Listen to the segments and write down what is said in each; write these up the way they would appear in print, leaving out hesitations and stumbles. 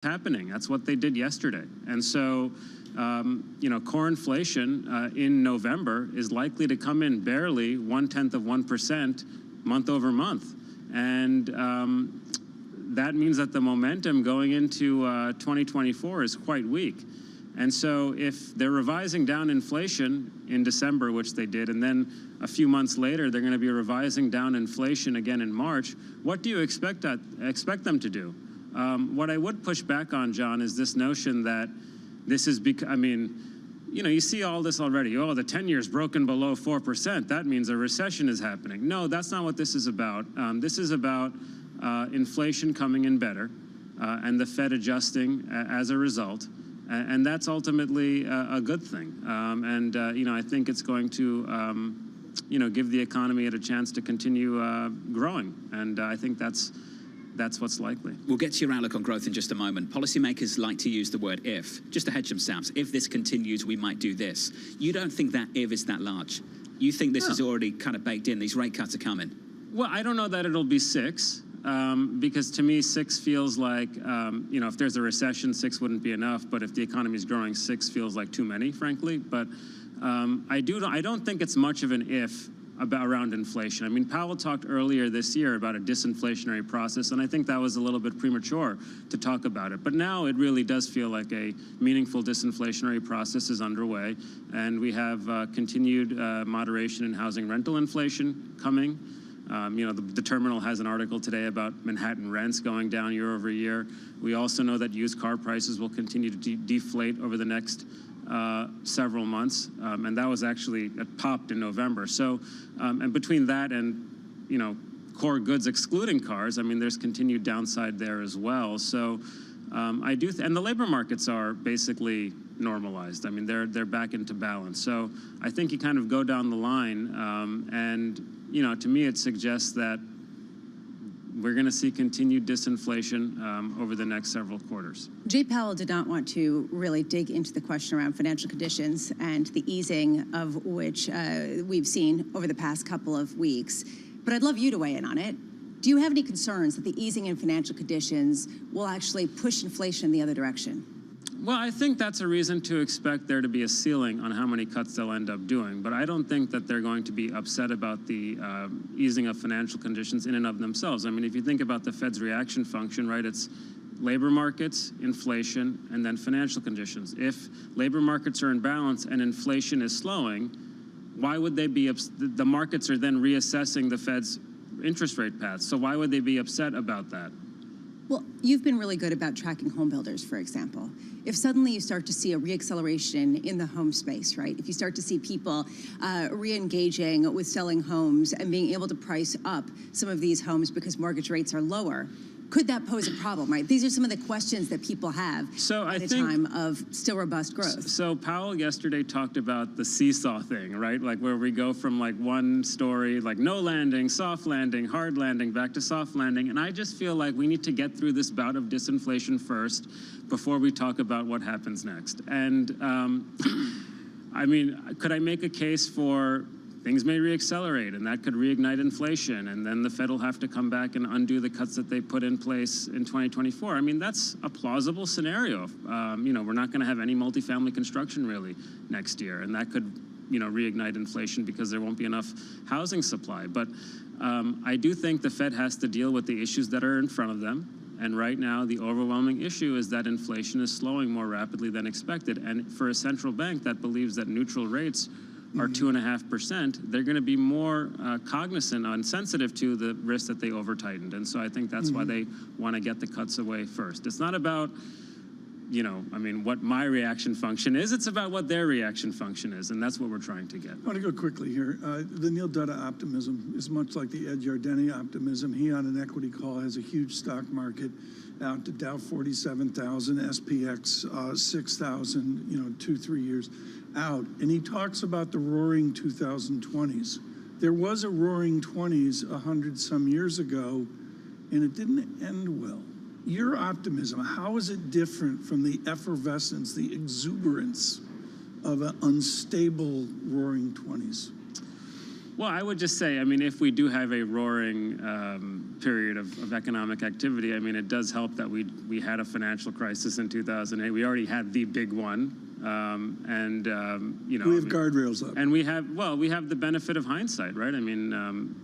happening. That's what they did yesterday. And so, core inflation in November is likely to come in barely 0.1% month over month. And that means that the momentum going into 2024 is quite weak. And so if they're revising down inflation in December, which they did, and then a few months later they're going to be revising down inflation again in March, what do you expect them to do? What I would push back on, John, is this notion that this is you see all this already. Oh, the 10-year's broken below 4%. That means a recession is happening. No, that's not what this is about. This is about inflation coming in better and the Fed adjusting as a result. And that's ultimately a good thing. I think it's going to, give the economy a chance to continue growing. And I think that's what's likely. We'll get to your outlook on growth in just a moment. Policymakers like to use the word if, just to hedge themselves. If this continues, we might do this. You don't think that if is that large? You think this is already kind of baked in, these rate cuts are coming? Well, I don't know that it'll be 6. Because to me, 6 feels like, if there's a recession, 6 wouldn't be enough. But if the economy is growing, 6 feels like too many, frankly. But I don't think it's much of an if around inflation. I mean, Powell talked earlier this year about a disinflationary process, and I think that was a little bit premature to talk about it. But now it really does feel like a meaningful disinflationary process is underway, and we have continued moderation in housing rental inflation coming. The Terminal has an article today about Manhattan rents going down year over year. We also know that used car prices will continue to deflate over the next several months, and that was actually, it popped in November. So, and between that and, core goods excluding cars, I mean, there's continued downside there as well. So and the labor markets are basically normalized. I mean, they're back into balance. So I think you kind of go down the line, and to me, it suggests that we're going to see continued disinflation over the next several quarters. Jay Powell did not want to really dig into the question around financial conditions and the easing of which we've seen over the past couple of weeks. But I'd love you to weigh in on it. Do you have any concerns that the easing in financial conditions will actually push inflation in the other direction? Well, I think that's a reason to expect there to be a ceiling on how many cuts they'll end up doing. But I don't think that they're going to be upset about the easing of financial conditions in and of themselves. I mean, if you think about the Fed's reaction function, right, it's labor markets, inflation, and then financial conditions. If labor markets are in balance and inflation is slowing, why would they be the markets are then reassessing the Fed's interest rate path. So why would they be upset about that? Well, you've been really good about tracking home builders, for example. If suddenly you start to see a reacceleration in the home space, right? If you start to see people re-engaging with selling homes and being able to price up some of these homes because mortgage rates are lower, could that pose a problem, right? These are some of the questions that people have at a time of still robust growth. So Powell yesterday talked about the seesaw thing, right? Like where we go from like one story, like no landing, soft landing, hard landing, back to soft landing. And I just feel like we need to get through this bout of disinflation first before we talk about what happens next. And I mean, could I make a case for things may reaccelerate, and that could reignite inflation, and then the Fed will have to come back and undo the cuts that they put in place in 2024. I mean, that's a plausible scenario. We're not going to have any multifamily construction really next year, and that could, reignite inflation because there won't be enough housing supply. But I do think the Fed has to deal with the issues that are in front of them. And right now, the overwhelming issue is that inflation is slowing more rapidly than expected. And for a central bank that believes that neutral rates are 2.5%, they're going to be more cognizant and sensitive to the risk that they over-tightened. And so I think that's why they want to get the cuts away first. It's not about, what my reaction function is. It's about what their reaction function is, and that's what we're trying to get. I want to go quickly here. The Neil Dutta optimism is much like the Ed Yardeni optimism. He, on an equity call, has a huge stock market out to Dow 47,000, SPX 6,000, 2-3 years out. And he talks about the roaring 2020s. There was a roaring 20s 100-some years ago, and it didn't end well. Your optimism, how is it different from the effervescence, the exuberance of an unstable roaring 20s? Well, I would just say, I mean, if we do have a roaring period of economic activity, I mean, it does help that we had a financial crisis in 2008. We already had the big one, you know, We have guardrails up. and we have the benefit of hindsight, right? I mean,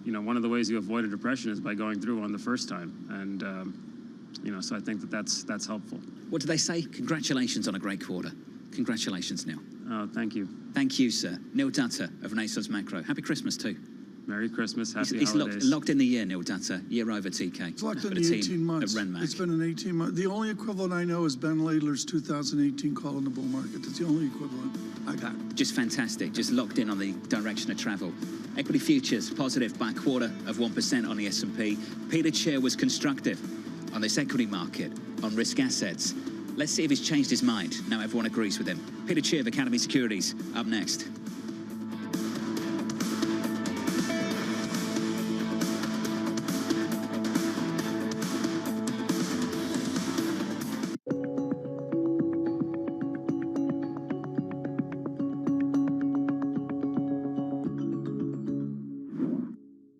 you know, one of the ways you avoid a depression is by going through one the first time, and you know, so I think that's helpful. What do they say? Congratulations on a great quarter. Congratulations, Neil. Oh, thank you. Thank you, sir. Neil Dutta of Renaissance Macro. Happy Christmas too. Merry Christmas, happy He's holidays. locked in the year, Neil Dutta, year over TK. It's locked For in the 18 months. At Renmac. It's been an 18 month. The only equivalent I know is Ben Laidler's 2018 call in the bull market. That's the only equivalent I got. Just fantastic, just locked in on the direction of travel. Equity futures positive by 1/4% on the S&P. Peter Chair was constructive on this equity market, on risk assets. Let's see if he's changed his mind. Now everyone agrees with him. Peter Chair of Academy Securities, up next.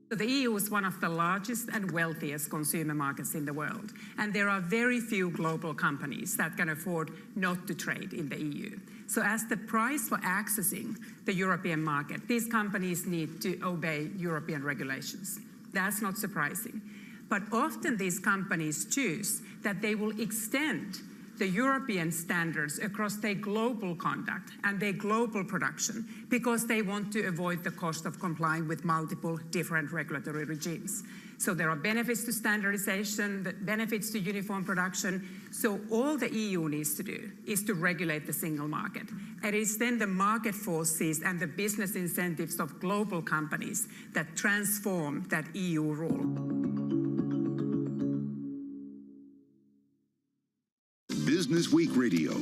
The EU is one of the largest and wealthiest consumer markets in the world, and there are very few global companies that can afford not to trade in the EU. So as the price for accessing the European market, these companies need to obey European regulations. That's not surprising. But often these companies choose that they will extend the European standards across their global conduct and their global production because they want to avoid the cost of complying with multiple different regulatory regimes. So there are benefits to standardization, benefits to uniform production. So all the EU needs to do is to regulate the single market. And it is then the market forces and the business incentives of global companies that transform that EU rule. Business Week Radio,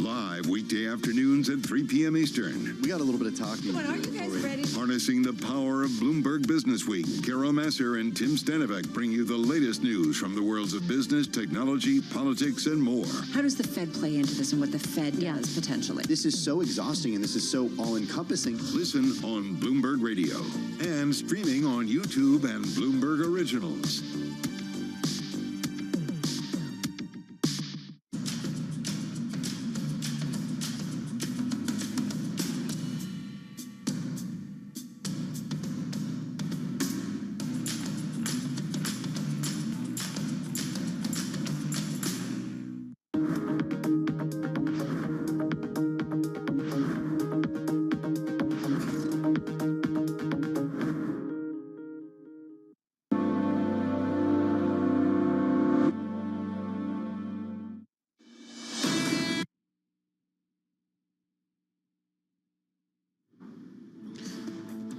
live weekday afternoons at 3 p.m. Eastern. We got a little bit of talking. Come on, are you guys ready? Harnessing the power of Bloomberg Business Week, Carol Masser and Tim Stanovic bring you the latest news from the worlds of business, technology, politics, and more. How does the Fed play into this and what the Fed does potentially? This is so exhausting and this is so all-encompassing. Listen on Bloomberg Radio and streaming on YouTube and Bloomberg Originals.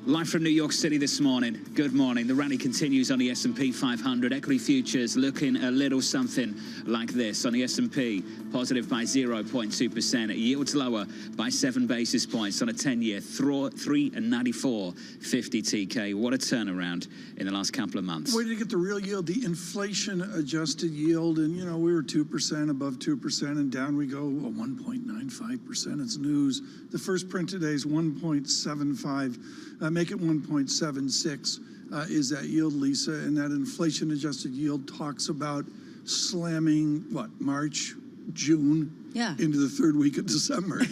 Live from New York City this morning. Good morning. The rally continues on the S&P 500. Equity futures looking a little something like this. On the S&P, positive by 0.2%. Yields lower by 7 basis points on a 10-year, 3.9450 TK. What a turnaround in the last couple of months. Where did you get the real yield? The inflation-adjusted yield, and you know we were 2% above 2%, and down we go. Well, 1.95%. It's news. The first print today is 1.75. Make it 1.76 is that yield, Lisa, and that inflation-adjusted yield talks about slamming, what, March, June, into the third week of December.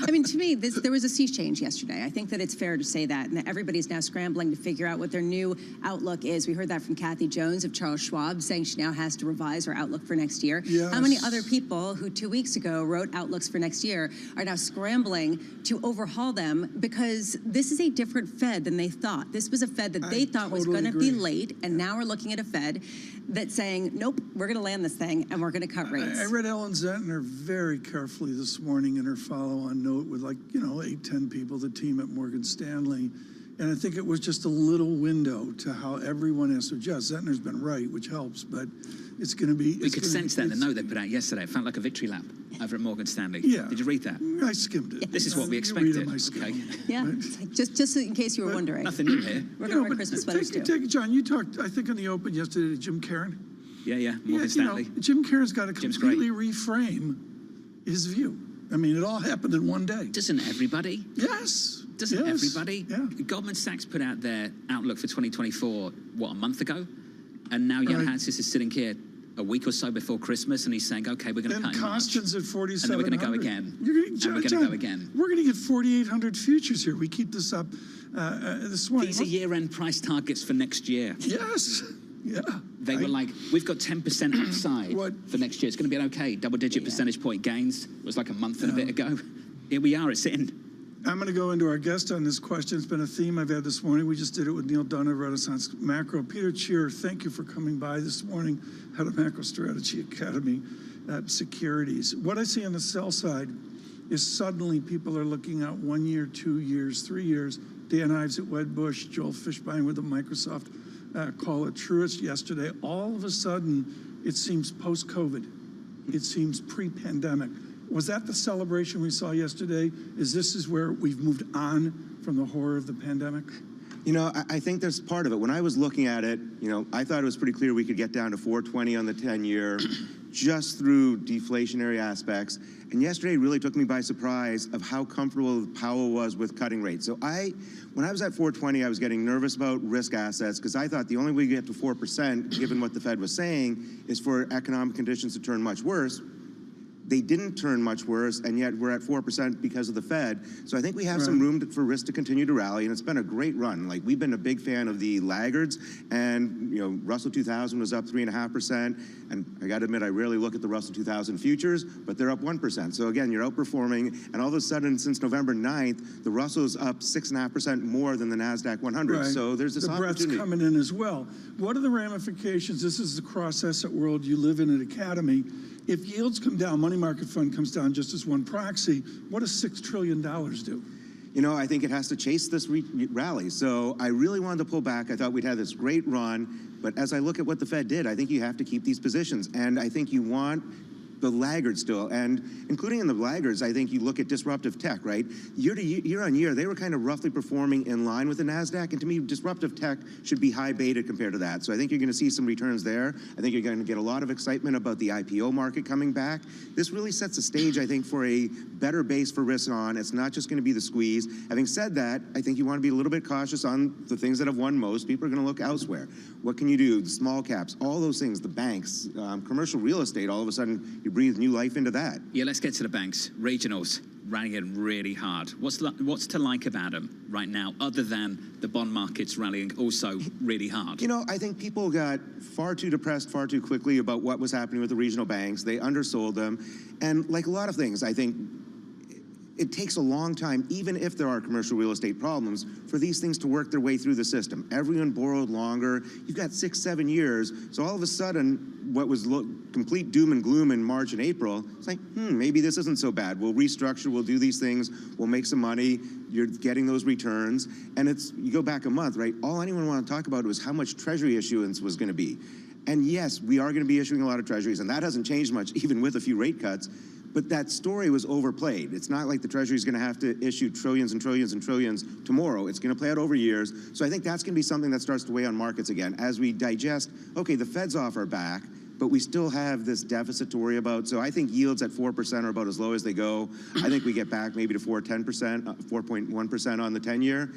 I mean, to me, there was a sea change yesterday. I think that it's fair to say that, and that everybody's now scrambling to figure out what their new outlook is. We heard that from Kathy Jones of Charles Schwab, saying she now has to revise her outlook for next year. Yes. How many other people who 2 weeks ago wrote outlooks for next year are now scrambling to overhaul them because this is a different Fed than they thought. This was a Fed that they thought was going to be late, and now we're looking at a Fed that's saying, nope, we're going to land this thing and we're going to cut rates. I read Ellen Zentner very carefully this morning in her follow-on note with 8-10 people, the team at Morgan Stanley. And I think it was just a little window to how everyone has to adjust. Zentner's been right, which helps, but it's going to be... We could sense that in the note they put out yesterday. It felt like a victory lap over at Morgan Stanley. Yeah. Did you read that? I skimmed it. This is what we You expected. read 'em, I skim Okay. 'em. Yeah, it's like just in case you were wondering. Nothing new here. We're going to wear Christmas sweaters too. John, you talked, I think, on the Open yesterday to Jim Caron. Yeah, Morgan Stanley. Jim Caron's got to Jim's great. completely reframe his view. I mean, it all happened in one day. Doesn't everybody? Yes. Doesn't yes. everybody? Yeah. Goldman Sachs put out their outlook for 2024, what, a month ago? And now Jan Hatzius is sitting here a week or so before Christmas, and he's saying, okay, we're going to cut in March. Constant's at 4,700. And then we're going to go again. And we're going to go again. We're going to get 4,800 futures here. We keep this up this morning. These are year-end price targets for next year. Yes. Yeah. They were like, we've got 10% upside for next year. It's going to be an okay double-digit percentage point gains. It was like a month and a bit ago. Here we are, it's in. I'm going to go into our guest on this question. It's been a theme I've had this morning. We just did it with Neil Dunn of Renaissance Macro. Peter Cheer, thank you for coming by this morning, head of Macro Strategy Academy at Securities. What I see on the sell side is suddenly people are looking out 1 year, 2 years, 3 years. Dan Ives at Wedbush, Joel Fishbein with the Microsoft call at Truist yesterday. All of a sudden, it seems post-COVID. It seems pre-pandemic. Was that the celebration we saw yesterday? Is where we've moved on from the horror of the pandemic? You know, I think there's part of it. When I was looking at it, you know, I thought it was pretty clear we could get down to 420 on the 10-year just through deflationary aspects. And yesterday really took me by surprise of how comfortable Powell was with cutting rates. So when I was at 420, I was getting nervous about risk assets because I thought the only way you get to 4%, given what the Fed was saying, is for economic conditions to turn much worse. They didn't turn much worse, and yet we're at 4% because of the Fed. So I think we have some room for risk to continue to rally, and it's been a great run. Like, we've been a big fan of the laggards, and, you know, Russell 2000 was up 3.5%, and I got to admit, I rarely look at the Russell 2000 futures, but they're up 1%. So again, you're outperforming, and all of a sudden, since November 9th, the Russell's up 6.5% more than the NASDAQ 100. Right. So there's this opportunity. The breadth's coming in as well. What are the ramifications? This is the cross-asset world you live in at Academy. If yields come down, money market fund comes down just as one proxy, what does $6 trillion do? You know, I think it has to chase this rally. So I really wanted to pull back. I thought we'd had this great run. But as I look at what the Fed did, I think you have to keep these positions. And I think you want the laggards still. And including in the laggards, I think you look at disruptive tech, right? Year on year, they were kind of roughly performing in line with the NASDAQ. And to me, disruptive tech should be high beta compared to that. So I think you're going to see some returns there. I think you're going to get a lot of excitement about the IPO market coming back. This really sets the stage, I think, for a better base for risk on. It's not just going to be the squeeze. Having said that, I think you want to be a little bit cautious on the things that have won most. People are going to look elsewhere. What can you do? The small caps, all those things, the banks, commercial real estate, all of a sudden you breathe new life into that. Yeah, let's get to the banks. Regionals, running it really hard. What's to like about them right now, other than the bond markets rallying also really hard? You know, I think people got far too depressed far too quickly about what was happening with the regional banks. They undersold them. And like a lot of things, I think it takes a long time, even if there are commercial real estate problems, for these things to work their way through the system. Everyone borrowed longer. You've got 6-7 years. So all of a sudden, what was complete doom and gloom in March and April, it's like, maybe this isn't so bad. We'll restructure, we'll do these things, we'll make some money. You're getting those returns. And you go back a month, right? All anyone wanted to talk about was how much treasury issuance was going to be. And yes, we are going to be issuing a lot of treasuries, and that hasn't changed much, even with a few rate cuts. But that story was overplayed. It's not like the Treasury is going to have to issue trillions and trillions and trillions tomorrow. It's going to play out over years. So I think that's going to be something that starts to weigh on markets again as we digest, okay, the Fed's off our back, but we still have this deficit to worry about. So I think yields at 4% are about as low as they go. I think we get back maybe to 4.1% on the 10-year.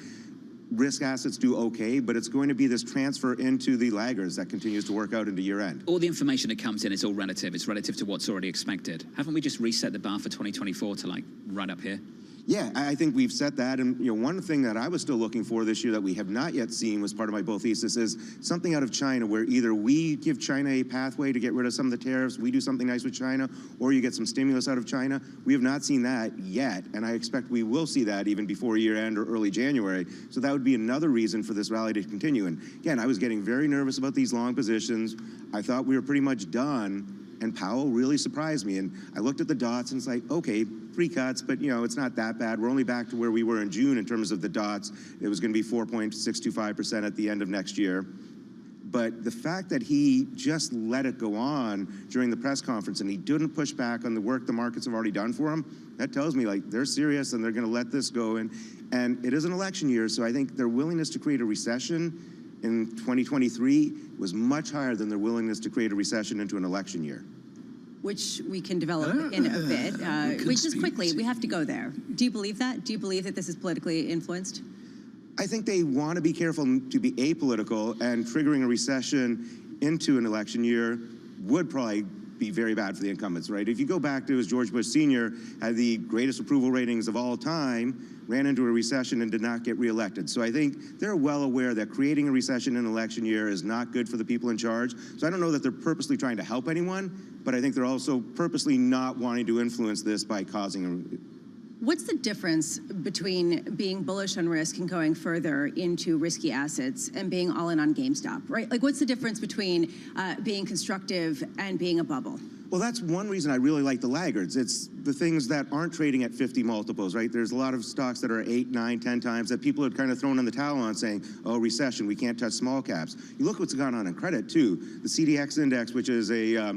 Risk assets do okay, but it's going to be this transfer into the laggards that continues to work out into year end. All the information that comes in is all relative. It's relative to what's already expected. Haven't we just reset the bar for 2024 to like right up here? Yeah, I think we've set that. And one thing that I was still looking for this year that we have not yet seen was part of my bull thesis is something out of China where either we give China a pathway to get rid of some of the tariffs, we do something nice with China, or you get some stimulus out of China. We have not seen that yet, and I expect we will see that even before year end or early January. So that would be another reason for this rally to continue. And again, I was getting very nervous about these long positions. I thought we were pretty much done. And Powell really surprised me. And I looked at the dots and it's like, okay, 3 cuts, but it's not that bad. We're only back to where we were in June in terms of the dots. It was going to be 4.625% at the end of next year. But the fact that he just let it go on during the press conference and he didn't push back on the work the markets have already done for him, that tells me like they're serious and they're going to let this go. And it is an election year, so I think their willingness to create a recession in 2023 was much higher than their willingness to create a recession into an election year. which we can develop in a bit. Just quickly, we have to go there. Do you believe that? Do you believe that this is politically influenced? I think they want to be careful to be apolitical, and triggering a recession into an election year would probably be very bad for the incumbents, right? If you go back to as George Bush Sr. had the greatest approval ratings of all time, ran into a recession and did not get reelected. So I think they're well aware that creating a recession in an election year is not good for the people in charge. So I don't know that they're purposely trying to help anyone, but I think they're also purposely not wanting to influence this by causing a... What's the difference between being bullish on risk and going further into risky assets and being all in on GameStop, right? Like, what's the difference between being constructive and being a bubble? Well, that's one reason I really like the laggards. It's the things that aren't trading at 50 multiples, right? There's a lot of stocks that are 8, 9, 10 times that people are kind of thrown in the towel on, saying, oh, recession, we can't touch small caps. You look what's gone on in credit, too. The CDX index, which is a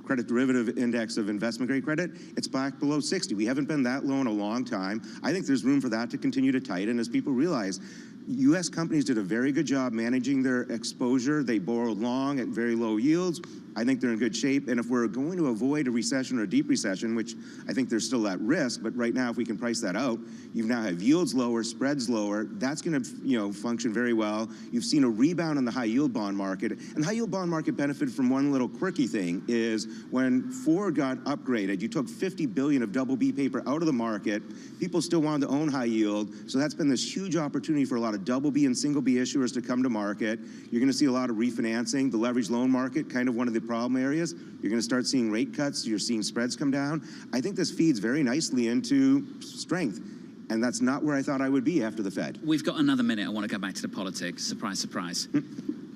credit derivative index of investment grade credit, it's back below 60. We haven't been that low in a long time. I think there's room for that to continue to tighten as people realize U.S. companies did a very good job managing their exposure. They borrowed long at very low yields. I think they're in good shape. And if we're going to avoid a recession or a deep recession, which I think there's still that risk, but right now, if we can price that out, you now have yields lower, spreads lower. That's going to, function very well. You've seen a rebound in the high yield bond market, and the high yield bond market benefited from one little quirky thing: is when Ford got upgraded, you took $50 billion of double B paper out of the market. People still wanted to own high yield, so that's been this huge opportunity for a lot of double B and single B issuers to come to market. You're going to see a lot of refinancing. The leveraged loan market, kind of one of the problem areas. You're going to start seeing rate cuts. You're seeing spreads come down. I think this feeds very nicely into strength, and that's not where I thought I would be after the Fed. We've got another minute. I want to go back to the politics. Surprise, surprise.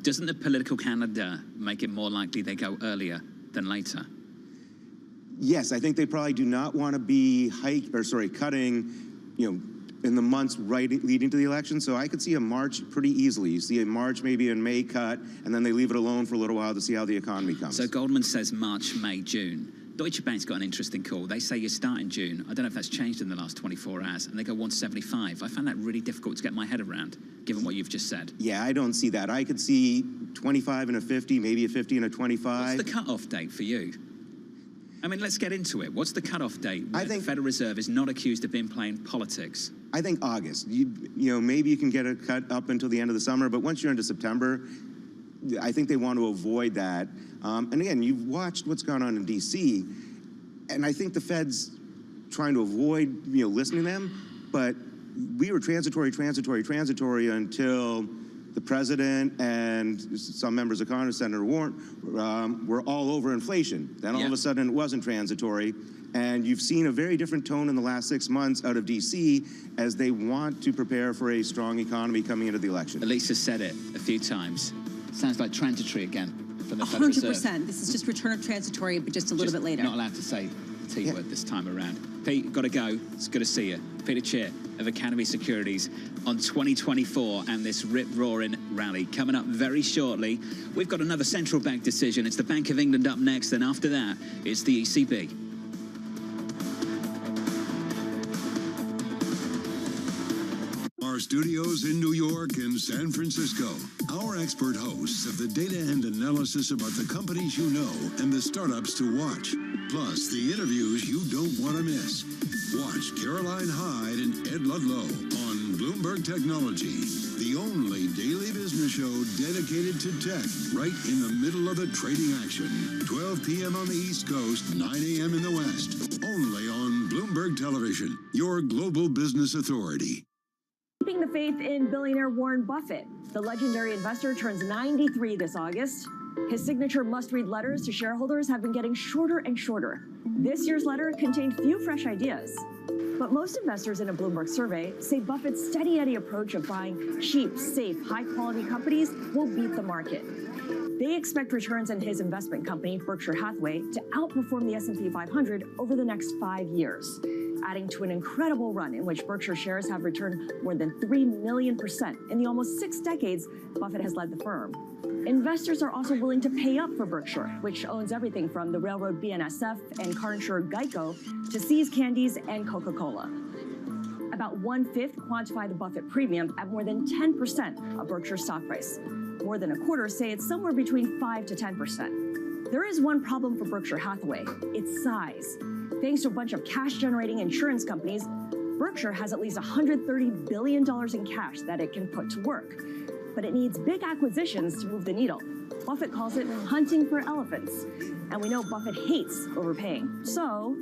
Doesn't the political calendar make it more likely they go earlier than later? Yes, I think they probably do not want to be cutting, in the months leading to the election. So I could see a March pretty easily. You see a March, maybe a May cut, and then they leave it alone for a little while to see how the economy comes. So Goldman says March, May, June. Deutsche Bank's got an interesting call. They say you start in June. I don't know if that's changed in the last 24 hours, and they go 175. I find that really difficult to get my head around, given what you've just said. Yeah, I don't see that. I could see 25 and a 50, maybe a 50 and a 25. What's the cutoff date for you? I mean, let's get into it. What's the cutoff date where the Federal Reserve is not accused of being playing politics? I think August. Maybe you can get a cut up until the end of the summer, but once you're into September, I think they want to avoid that. And again, you've watched what's gone on in D.C., and I think the Fed's trying to avoid, listening to them, but we were transitory until the president and some members of Congress, Senator Warren, were all over inflation. Then all of a sudden it wasn't transitory. And you've seen a very different tone in the last 6 months out of D.C. as they want to prepare for a strong economy coming into the election. Elisa said it a few times. Sounds like transitory again from the Federal Reserve. 100%. This is just return of transitory, but just a little bit later. Not allowed to say the T word this time around. Pete, got to go. It's good to see you. Peter Chair of Academy Securities on 2024 and this rip-roaring rally. Coming up very shortly, we've got another central bank decision. It's the Bank of England up next, and after that, it's the ECB. Our studios in New York and San Francisco. Our expert hosts of the data and analysis about the companies you know and the startups to watch. Plus, the interviews you don't want to miss. Watch Caroline Hyde and Ed Ludlow on Bloomberg Technology, the only daily business show dedicated to tech, right in the middle of the trading action. 12 p.m. on the East Coast, 9 a.m. in the West. Only on Bloomberg Television, your global business authority. Keeping the faith in billionaire Warren Buffett. The legendary investor turns 93 this August. His signature must-read letters to shareholders have been getting shorter and shorter. This year's letter contained few fresh ideas. But most investors in a Bloomberg survey say Buffett's steady Eddie approach of buying cheap, safe, high-quality companies will beat the market. They expect returns in his investment company, Berkshire Hathaway, to outperform the S&P 500 over the next 5 years, adding to an incredible run in which Berkshire shares have returned more than 3,000,000% in the almost 6 decades Buffett has led the firm. Investors are also willing to pay up for Berkshire, which owns everything from the railroad BNSF and car insurer Geico to See's Candies and Coca-Cola. About 1/5 quantify the Buffett premium at more than 10% of Berkshire's stock price. More than a quarter say it's somewhere between 5 to 10%. There is one problem for Berkshire Hathaway, its size. Thanks to a bunch of cash-generating insurance companies, Berkshire has at least $130 billion in cash that it can put to work. But it needs big acquisitions to move the needle. Buffett calls it hunting for elephants. And we know Buffett hates overpaying. So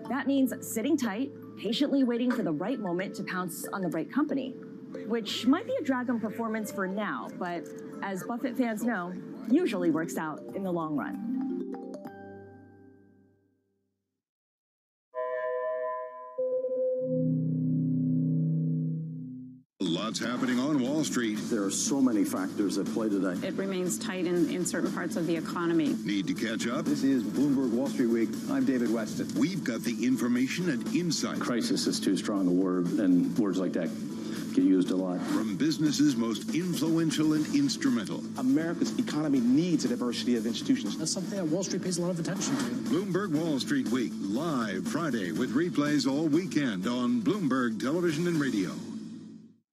that means sitting tight, patiently waiting for the right moment to pounce on the right company, which might be a drag on performance for now, but as Buffett fans know, usually works out in the long run. Lots happening on Wall Street. There are so many factors at play today. It remains tight in certain parts of the economy. Need to catch up? This is Bloomberg Wall Street Week. I'm David Weston. We've got the information and insight. Crisis is too strong a word, and words like that get used a lot. From businesses most influential and instrumental. America's economy needs a diversity of institutions. That's something that Wall Street pays a lot of attention to. Bloomberg Wall Street Week, live Friday with replays all weekend on Bloomberg Television and Radio.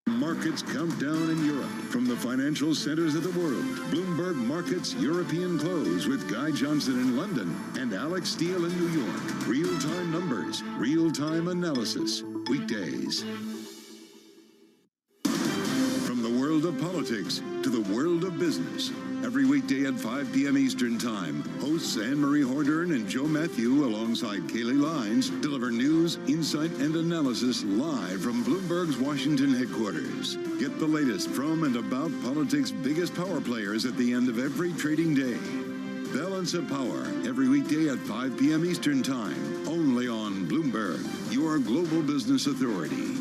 Markets countdown in Europe. From the financial centers of the world, Bloomberg Markets European Close with Guy Johnson in London and Alex Steele in New York. Real-time numbers, real-time analysis, weekdays. From the world of politics to the world of business. Every weekday at 5 p.m. Eastern Time, hosts Anne-Marie Hordern and Joe Matthew alongside Kaylee Lines deliver news, insight, and analysis live from Bloomberg's Washington headquarters. Get the latest from and about politics' biggest power players at the end of every trading day. Balance of Power, every weekday at 5 p.m. Eastern Time, only on Bloomberg, your global business authority.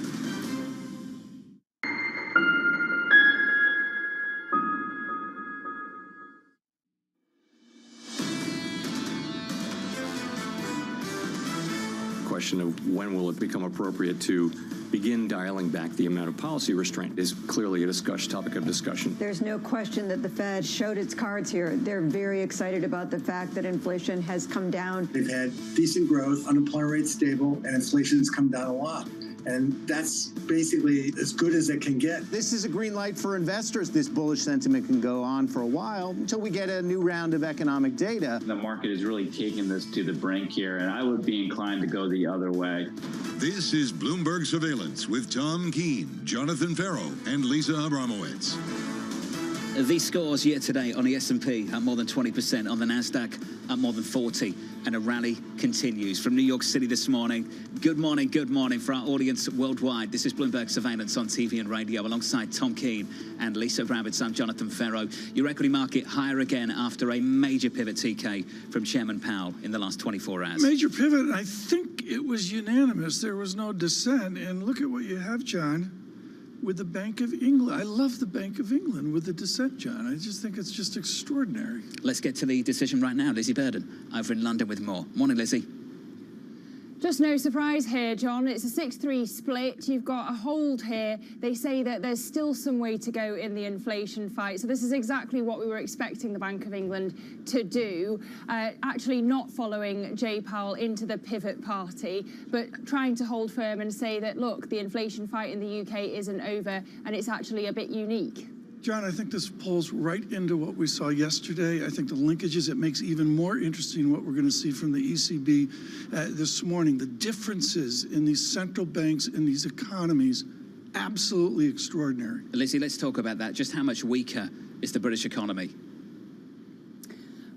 Question of when will it become appropriate to begin dialing back the amount of policy restraint is clearly a topic of discussion. There's no question that the Fed showed its cards here. They're very excited about the fact that inflation has come down. They've had decent growth, unemployment rate stable, and inflation's come down a lot. And that's basically as good as it can get. This is a green light for investors. This bullish sentiment can go on for a while until we get a new round of economic data. The market is really taking this to the brink here, and I would be inclined to go the other way. This is Bloomberg Surveillance with Tom Keene, Jonathan Farrow, and Lisa Abramowitz. These scores yet today on the S&P up more than 20%, on the NASDAQ up more than 40%, and a rally continues. From New York City this morning, good morning for our audience worldwide. This is Bloomberg Surveillance on TV and radio alongside Tom Keene and Lisa Abramowitz. I'm Jonathan Farrow. Your equity market higher again after a major pivot, TK, from Chairman Powell in the last 24 hours. Major pivot, I think it was unanimous. There was no dissent. And look at what you have, John, with the Bank of England. I love the Bank of England with the dissent, John. I just think it's just extraordinary. Let's get to the decision right now. Lizzie Burden over in London with more. Morning, Lizzie. Just no surprise here, John. It's a 6-3 split. You've got a hold here. They say that there's still some way to go in the inflation fight. So this is exactly what we were expecting the Bank of England to do. Actually not following Jay Powell into the pivot party, but trying to hold firm and say that, look, the inflation fight in the UK isn't over and it's actually a bit unique. John, I think this pulls right into what we saw yesterday. I think the linkages, it makes even more interesting what we're going to see from the ECB this morning. The differences in these central banks in these economies, absolutely extraordinary. Lizzie, let's talk about that. Just how much weaker is the British economy?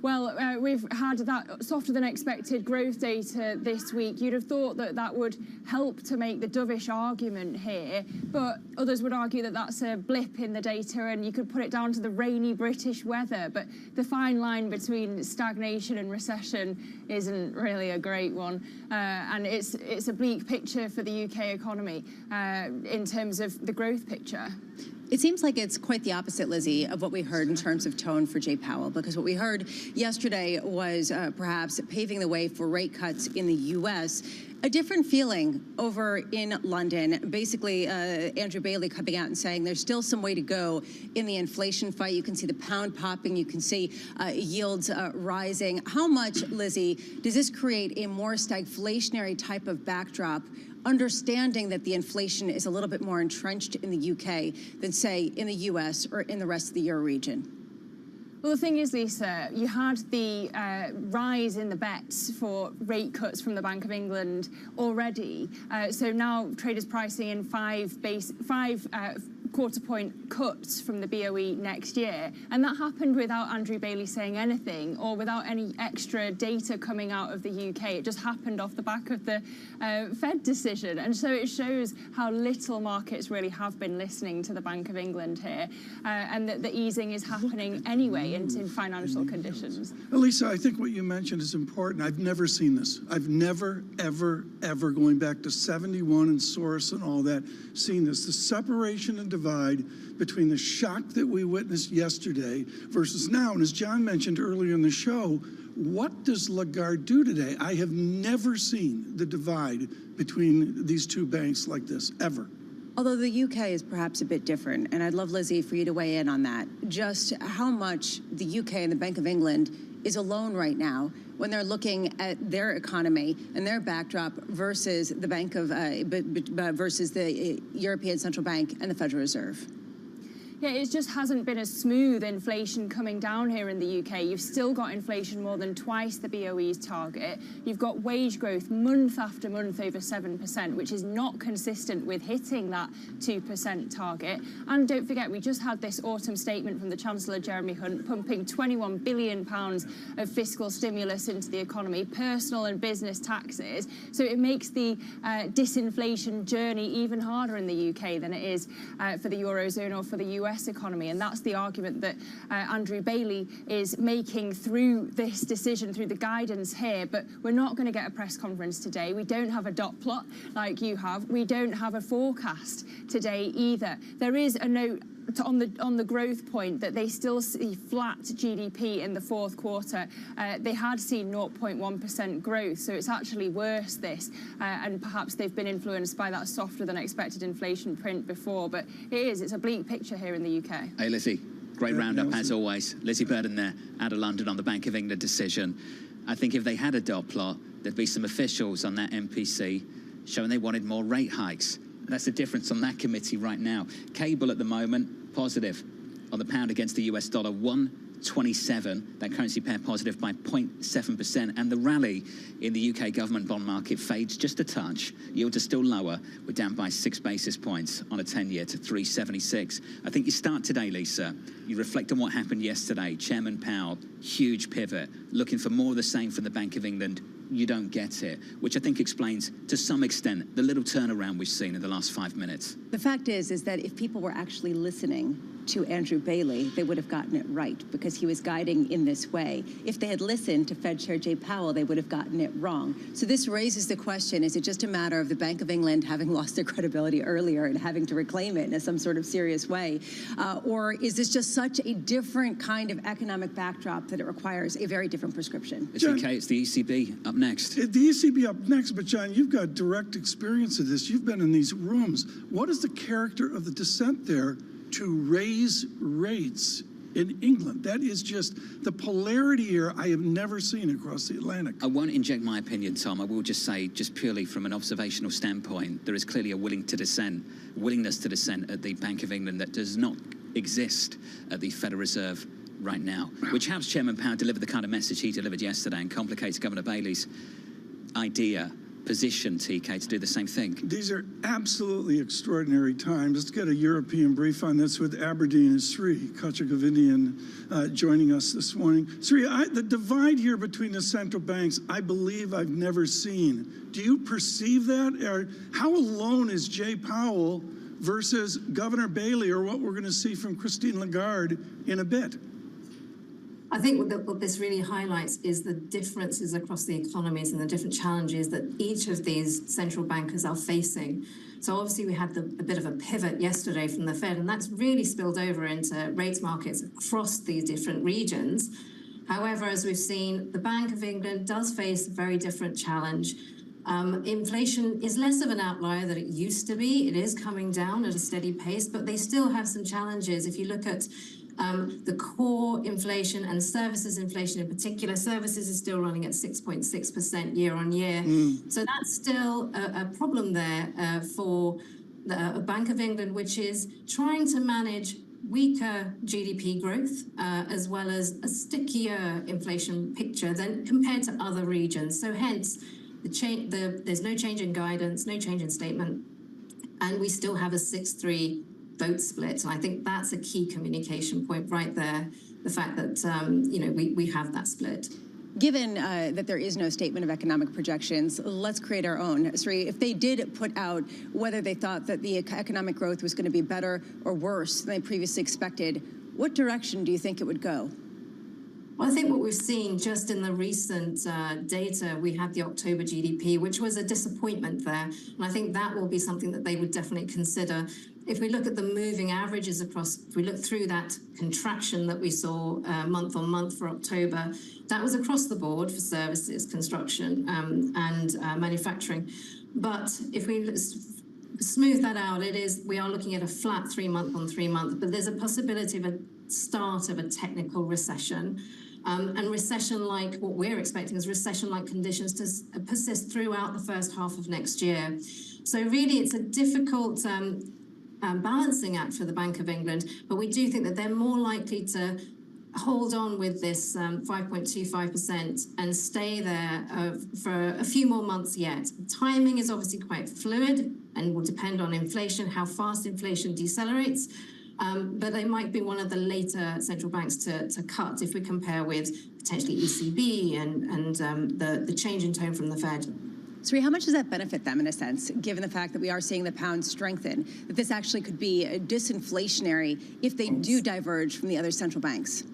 Well, we've had that softer than expected growth data this week. You'd have thought that that would help to make the dovish argument here, but others would argue that that's a blip in the data and you could put it down to the rainy British weather. But the fine line between stagnation and recession isn't really a great one. And it's a bleak picture for the UK economy in terms of the growth picture. It seems like it's quite the opposite, Lizzie, of what we heard in terms of tone for Jay Powell, because what we heard yesterday was perhaps paving the way for rate cuts in the U.S., a different feeling over in London. Basically, Andrew Bailey coming out and saying there's still some way to go in the inflation fight. You can see the pound popping. You can see yields rising. How much, Lizzie, does this create a more stagflationary type of backdrop, understanding that the inflation is a little bit more entrenched in the UK than, say, in the US or in the rest of the Euro region? Well, the thing is, Lisa, you had the rise in the bets for rate cuts from the Bank of England already. So now traders pricing in five quarter-point cuts from the BOE next year. And that happened without Andrew Bailey saying anything or without any extra data coming out of the UK. It just happened off the back of the Fed decision. And so it shows how little markets really have been listening to the Bank of England here, and that the easing is happening anyway in financial conditions. Elisa, I think what you mentioned is important. I've never seen this. I've never, ever, ever, going back to 71 and source and all that, seen this. The separation and divide between the shock that we witnessed yesterday versus now. And as John mentioned earlier in the show, what does Lagarde do today? I have never seen the divide between these two banks like this, ever. Although the UK is perhaps a bit different, and I'd love, Lizzie, for you to weigh in on that. Just how much the UK and the Bank of England is alone right now when they're looking at their economy and their backdrop versus the versus the European Central Bank and the Federal Reserve. Yeah, it just hasn't been a smooth inflation coming down here in the UK. You've still got inflation more than twice the BOE's target. You've got wage growth month after month over 7%, which is not consistent with hitting that 2% target. And don't forget, we just had this autumn statement from the Chancellor, Jeremy Hunt, pumping £21 billion of fiscal stimulus into the economy, personal and business taxes. So it makes the disinflation journey even harder in the UK than it is for the Eurozone or for the US economy. And that's the argument that Andrew Bailey is making through this decision, through the guidance here. But we're not going to get a press conference today. We don't have a dot plot like you have. We don't have a forecast today either. There is a note on the growth point that they still see flat GDP in the fourth quarter. They had seen 0.1% growth, so it's actually worse this, and perhaps they've been influenced by that softer than expected inflation print before, but it's a bleak picture here in the UK. Hey, Lizzie, great roundup as always. Lizzie Burden there out of London on the Bank of England decision. I think if they had a dot plot, there'd be some officials on that MPC showing they wanted more rate hikes. That's the difference on that committee right now. Cable at the moment, positive on the pound against the US dollar, 1.27. That currency pair positive by 0.7%. And the rally in the UK government bond market fades just a touch. Yields are still lower. We're down by 6 basis points on a 10-year to 3.76. I think you start today, Lisa. You reflect on what happened yesterday. Chairman Powell, huge pivot, looking for more of the same from the Bank of England. You don't get it, which I think explains to some extent the little turnaround we've seen in the last 5 minutes. The fact is that if people were actually listening to Andrew Bailey, they would have gotten it right because he was guiding in this way. If they had listened to Fed Chair Jay Powell, they would have gotten it wrong. So this raises the question, is it just a matter of the Bank of England having lost their credibility earlier and having to reclaim it in some sort of serious way? Or is this just such a different kind of economic backdrop that it requires a very different prescription? It's okay, it's the ECB up next. The ECB up next, but John, you've got direct experience of this. You've been in these rooms. What is the character of the dissent there to raise rates in England? That is just the polarity here I have never seen across the Atlantic. I won't inject my opinion, Tom. I will just say, just purely from an observational standpoint, there is clearly a willingness to dissent at the Bank of England that does not exist at the Federal Reserve right now, which helps Chairman Powell deliver the kind of message he delivered yesterday and complicates Governor Bailey's position, TK, to do the same thing. These are absolutely extraordinary times. Let's get a European brief on this with Aberdeen and Sri Kachagovindian joining us this morning. Sri, the divide here between the central banks, I believe I've never seen. Do you perceive that? Or how alone is Jay Powell versus Governor Bailey, or what we're going to see from Christine Lagarde in a bit? I think what this really highlights is the differences across the economies and the different challenges that each of these central bankers are facing. So obviously we had a bit of a pivot yesterday from the Fed, and that's really spilled over into rates markets across these different regions. However, as we've seen, the Bank of England does face a very different challenge. Inflation is less of an outlier than it used to be. It is coming down at a steady pace, but they still have some challenges. If you look at the core inflation and services inflation in particular, services is still running at 6.6% year on year. So that's still a problem there for the Bank of England, which is trying to manage weaker GDP growth, as well as a stickier inflation picture than compared to other regions. So hence, there's no change in guidance, no change in statement, and we still have a 6-3 vote split. And I think that's a key communication point right there, the fact that, we have that split. Given that there is no statement of economic projections, let's create our own. Sri, if they did put out whether they thought that the economic growth was going to be better or worse than they previously expected, what direction do you think it would go? Well, I think what we've seen just in the recent data, we had the October GDP, which was a disappointment there. And I think that will be something that they would definitely consider. If we look at the moving averages across, if we look through that contraction that we saw month on month for October, that was across the board for services, construction, and manufacturing. But if we smooth that out, we are looking at a flat 3-month on 3-month, but there's a possibility of a start of a technical recession. And recession-like, what we're expecting is recession-like conditions to persist throughout the first half of next year. So really, it's a difficult balancing act for the Bank of England, but we do think that they're more likely to hold on with this 5.25% and stay there for a few more months yet. Timing is obviously quite fluid and will depend on inflation, how fast inflation decelerates. But they might be one of the later central banks to cut if we compare with potentially ECB and the change in tone from the Fed. Sri, how much does that benefit them in a sense, given the fact that we are seeing the pound strengthen, that this actually could be disinflationary if they do diverge from the other central banks?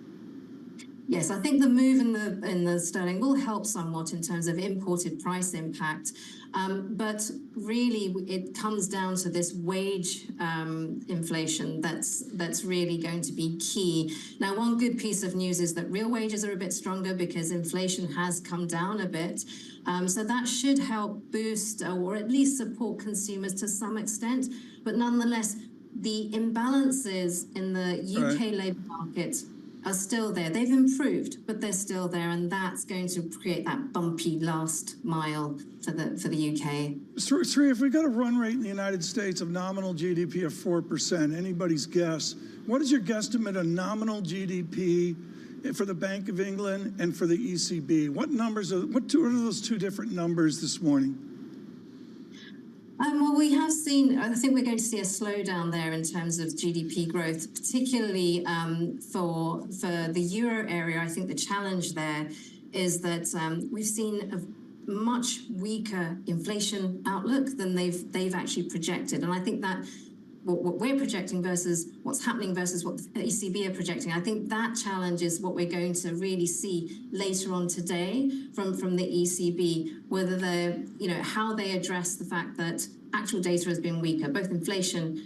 Yes, I think the move in the sterling will help somewhat in terms of imported price impact. But really, it comes down to this wage inflation that's really going to be key. Now, one good piece of news is that real wages are a bit stronger because inflation has come down a bit. So that should help boost or at least support consumers to some extent. But nonetheless, the imbalances in the UK labour market are still there. They've improved, but they're still there, and that's going to create that bumpy last mile for the UK. Sri, if we got a run rate in the United States of nominal GDP of 4%, anybody's guess, what is your guesstimate of nominal GDP for the Bank of England and for the ECB? What are those two different numbers this morning? Well, we have seen, I think we're going to see a slowdown there in terms of GDP growth, particularly for the euro area. I think the challenge there is that we've seen a much weaker inflation outlook than they've actually projected. And I think that what we're projecting versus what's happening versus what the ECB are projecting, I think that challenge is what we're going to really see later on today from the ECB, whether they're, how they address the fact that actual data has been weaker, both inflation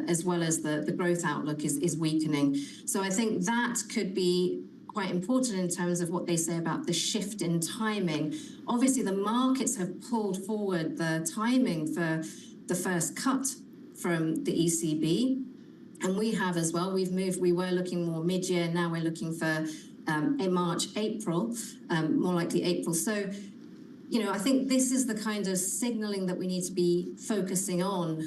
as well as the growth outlook is weakening. So I think that could be quite important in terms of what they say about the shift in timing. Obviously, the markets have pulled forward the timing for the first cut from the ECB, and we have as well. We've moved. We were looking more mid-year. Now we're looking for March, April, more likely April. So, I think this is the kind of signaling that we need to be focusing on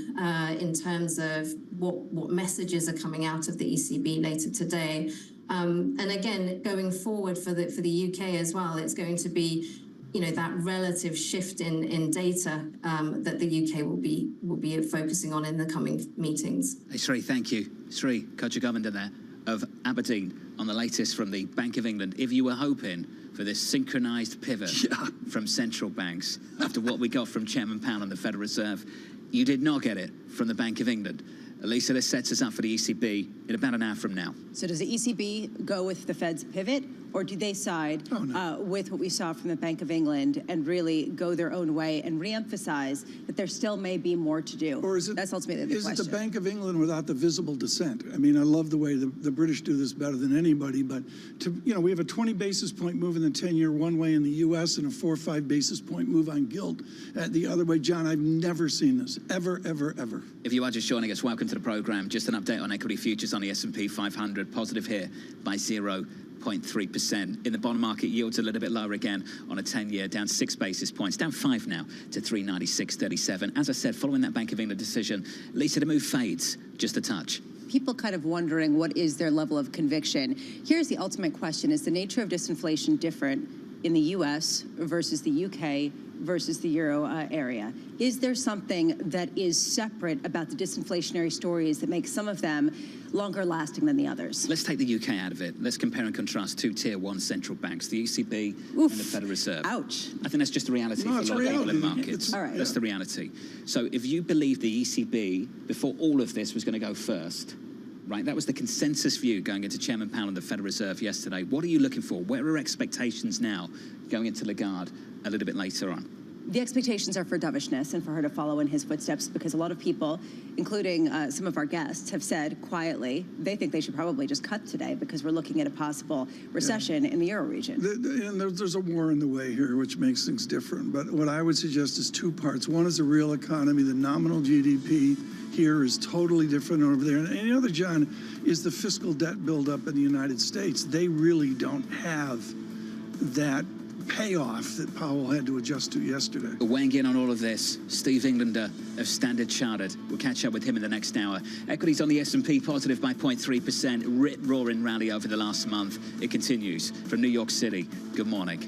in terms of what messages are coming out of the ECB later today. And again, going forward for the UK as well, it's going to be that relative shift in data that the UK will be focusing on in the coming meetings. Hey, Sri, thank you. Sri Kajagovindan there of Aberdeen on the latest from the Bank of England. If you were hoping for this synchronized pivot from central banks after what we got from Chairman Powell and the Federal Reserve, you did not get it from the Bank of England. Lisa, this sets us up for the ECB in about an hour from now. So does the ECB go with the Fed's pivot, or do they side with what we saw from the Bank of England and really go their own way and reemphasize that there still may be more to do? Or is it, that's ultimately the question. Is it the Bank of England without the visible dissent? I mean, I love the way the British do this better than anybody, but we have a 20 basis point move in the 10-year one way in the U.S. and a 4 or 5 basis point move on gilt the other way. John, I've never seen this, ever, ever, ever. If you are just joining us, welcome to the program. Just an update on equity futures on the S&P 500, positive here by 0.3%. In the bond market, yields a little bit lower again on a 10-year, down 6 basis points, down 5 now to 396.37. As I said, following that Bank of England decision, Lisa, the move fades just a touch. people kind of wondering what is their level of conviction. Here's the ultimate question. Is the nature of disinflation different in the U.S. versus the U.K. versus the Euro area? Is there something that is separate about the disinflationary stories that make some of them longer lasting than the others? Let's take the UK out of it. Let's compare and contrast two tier one central banks, the ECB and the Federal Reserve. Ouch. I think that's just the reality for a lot of people in markets. All right. That's the reality. So if you believe the ECB, before all of this, was going to go first, right? That was the consensus view going into Chairman Powell and the Federal Reserve yesterday. What are you looking for? Where are expectations now going into Lagarde a little bit later on? The expectations are for dovishness and for her to follow in his footsteps, because a lot of people, including some of our guests, have said quietly they think they should probably just cut today because we're looking at a possible recession in the Euro region. And there's a war in the way here, which makes things different. But what I would suggest is two parts. One is the real economy. The nominal GDP here is totally different over there. And the other, John, is the fiscal debt buildup in the United States. They really don't have that payoff that Powell had to adjust to yesterday. Weighing in on all of this, Steve Englander of Standard Chartered. We'll catch up with him in the next hour. Equities on the S&P positive by 0.3%. Rip-roaring rally over the last month. It continues from New York City. Good morning.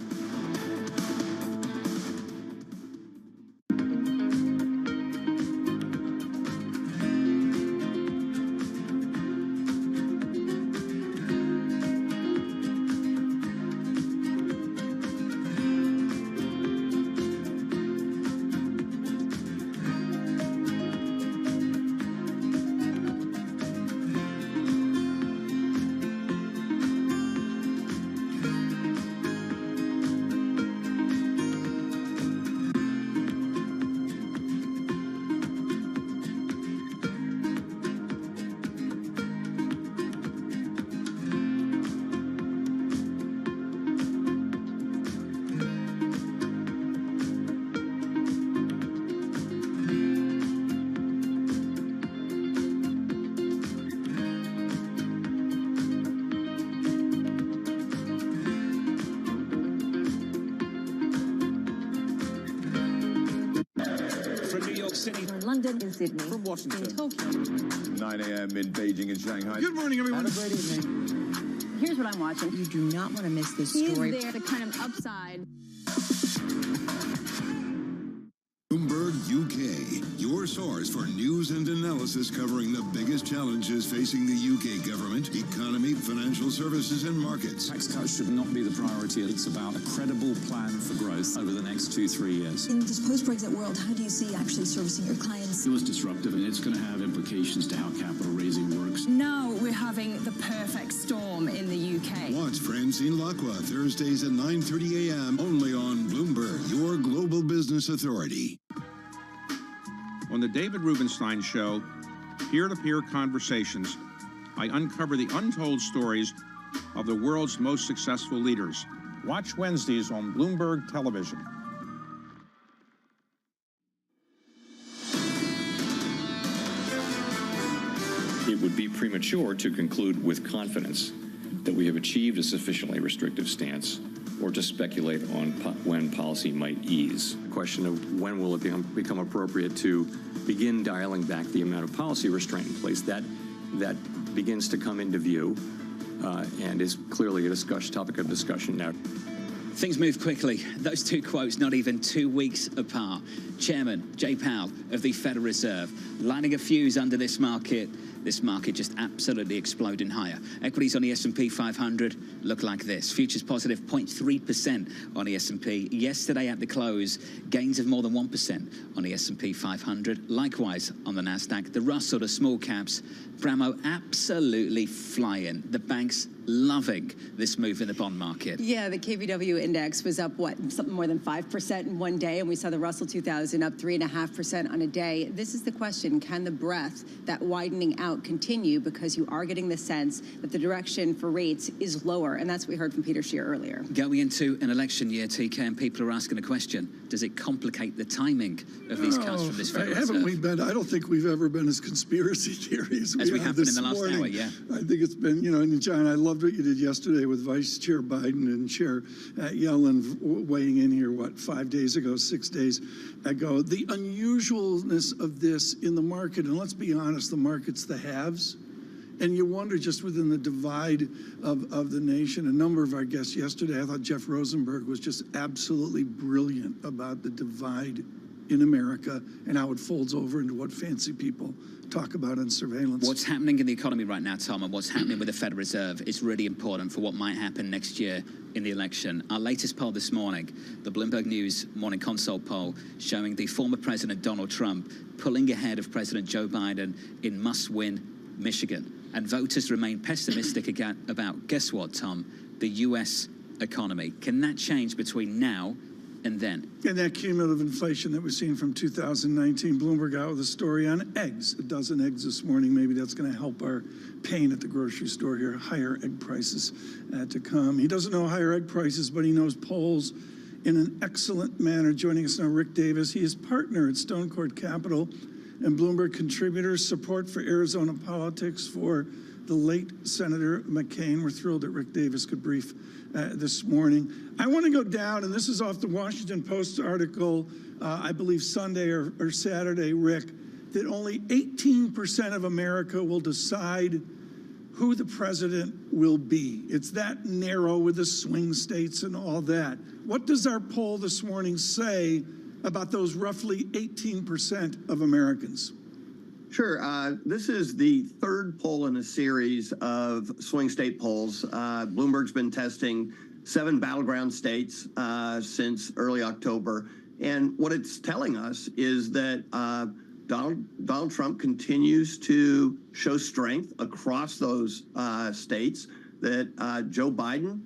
London and Sydney. From Washington. In Tokyo. 9 a.m. in Beijing and Shanghai. Good morning, everyone. Have a great evening. Here's what I'm watching. You do not want to miss this Is story. there the kind of upside? Bloomberg UK, your source for news and analysis covering the biggest challenges facing the UK government, economy, financial services, and markets. Tax cuts should not be the priority. It's about a credible plan for growth over the next 2-3 years. In this post-Brexit world, how do you see actually servicing your clients? It was disruptive, and it's going to have implications to how capital raising works. Now we're having the perfect storm in the UK. Watch Francine Lacqua Thursdays at 9:30 a.m. only on Bloomberg, your global business authority. On the David Rubenstein Show, Peer-to-Peer Conversations, I uncover the untold stories of the world's most successful leaders. Watch Wednesdays on Bloomberg Television. It would be premature to conclude with confidence that we have achieved a sufficiently restrictive stance or to speculate on when policy might ease. The question of when will it become appropriate to begin dialing back the amount of policy restraint in place, that begins to come into view and is clearly a topic of discussion now. Things move quickly. Those two quotes not even 2 weeks apart. Chairman Jay Powell of the Federal Reserve lighting a fuse under this market. This market just absolutely exploding higher. Equities on the S&P 500 look like this. Futures positive 0.3% on the S&P. Yesterday at the close, gains of more than 1% on the S&P 500. Likewise on the Nasdaq. The Russell, the small caps, Bramo absolutely flying. The banks loving this move in the bond market. Yeah, the KBW index was up, something more than 5% in one day, and we saw the Russell 2000 up 3.5% on a day. This is the question, can the breadth, that widening out, continue? Because you are getting the sense that the direction for rates is lower, and that's what we heard from Peter Scheer earlier. Going into an election year, TK, and people are asking the question, does it complicate the timing of these cuts from this Federal Reserve? Haven't we been? I don't think we've ever been as conspiracy theory as we have been this in the last morning. hour, yeah. I think it's been, and John, I loved what you did yesterday with Vice Chair Biden and Chair Yellen weighing in here, 5 days ago, 6 days ago. The unusualness of this in the market, and let's be honest, the market's the haves. And you wonder, just within the divide of the nation, a number of our guests yesterday, I thought Jeff Rosenberg was just absolutely brilliant about the divide in America and how it folds over into what fancy people talk about on surveillance. What's happening in the economy right now, Tom, and what's happening with the Federal Reserve is really important for what might happen next year in the election. Our latest poll this morning, the Bloomberg News Morning Consult poll, showing the former President Donald Trump pulling ahead of President Joe Biden in must-win Michigan. And voters remain pessimistic about, guess what, Tom? The U.S. economy. Can that change between now and then? And that cumulative inflation that we've seen from 2019, Bloomberg out with a story on eggs, a dozen eggs this morning. Maybe that's going to help our pain at the grocery store here, higher egg prices to come. He doesn't know higher egg prices, but he knows polls in an excellent manner. Joining us now, Rick Davis. He is partner at Stone Court Capital and Bloomberg contributor. Support for Arizona politics for the late Senator McCain. We're thrilled that Rick Davis could brief this morning. I want to go down, and this is off the Washington Post article, I believe Sunday or Saturday, Rick, that only 18% of America will decide who the president will be. It's that narrow with the swing states and all that. What does our poll this morning say about those roughly 18% of Americans? Sure. This is the third poll in a series of swing state polls. Bloomberg's been testing 7 battleground states since early October. And what it's telling us is that Donald Trump continues to show strength across those states, that Joe Biden